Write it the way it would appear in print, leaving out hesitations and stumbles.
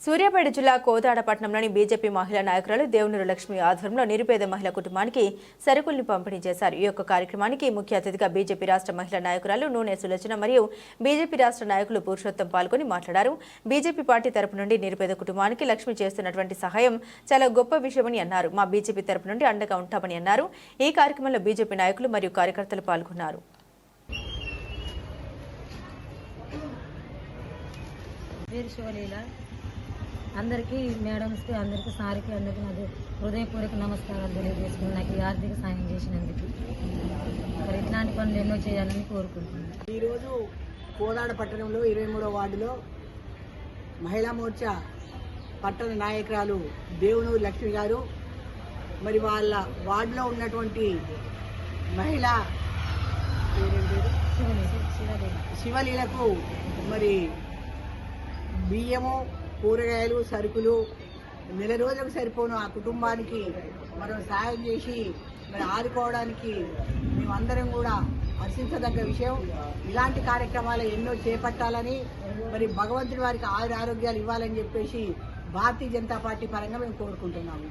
సూర్యాపేట జిల్లా కోదాడ పట్టణంలోని బీజేపీ మహిళా నాయకురాలు దేవునూరు లక్ష్మి ఆధ్వర్యంలో నిరుపేద మహిళా కుటుంబానికి సరుకుల్ని పంపిణీ చేశారు. ఈ యొక్క కార్యక్రమానికి ముఖ్య అతిథిగా బీజేపీ రాష్ట్ర మహిళా నాయకురాలు నూనె సులోచన మరియు బీజేపీ రాష్ట్ర నాయకులు పురుషోత్తం పాల్గొని మాట్లాడారు. బీజేపీ పార్టీ తరపు నుండి నిరుపేద కుటుంబానికి లక్ష్మి చేస్తున్నటువంటి సహాయం చాలా గొప్ప విషయమని అన్నారు. మా బీజేపీ తరపు నుండి అండగా ఉంటామని అన్నారు. ఈ కార్యక్రమంలో బీజేపీ నాయకులు మరియు కార్యకర్తలు పాల్గొన్నారు. అందరికీ మేడమ్స్కి, అందరికీ సార్కి, అందరికీ నాకు హృదయపూర్వక నమస్కారాలు తెలియజేసుకుని నాకు ఈ ఆర్థిక సాయం చేసినందుకు మరి ఇట్లాంటి పనులు ఎన్నో చేయాలని కోరుకుంటున్నాను. ఈరోజు కోదాడ పట్టణంలో 23వ వార్డులో మహిళా మోర్చా పట్టణ నాయకురాలు దేవునూరు లక్ష్మి గారు మరి వాళ్ళ వార్డులో ఉన్నటువంటి మహిళా శివలీలకు మరి బియ్యము, కూరగాయలు, సరుకులు నెల రోజులకు సరిపోను ఆ కుటుంబానికి మనం సాయం చేసి మరి ఆదుకోవడానికి మేమందరం కూడా హర్షించదగ్గ విషయం. ఇలాంటి కార్యక్రమాలు ఎన్నో చేపట్టాలని మరి భగవంతుడి వారికి ఆరోగ్యాలు ఇవ్వాలని చెప్పేసి భారతీయ జనతా పార్టీ పరంగా మేము కోరుకుంటున్నాము.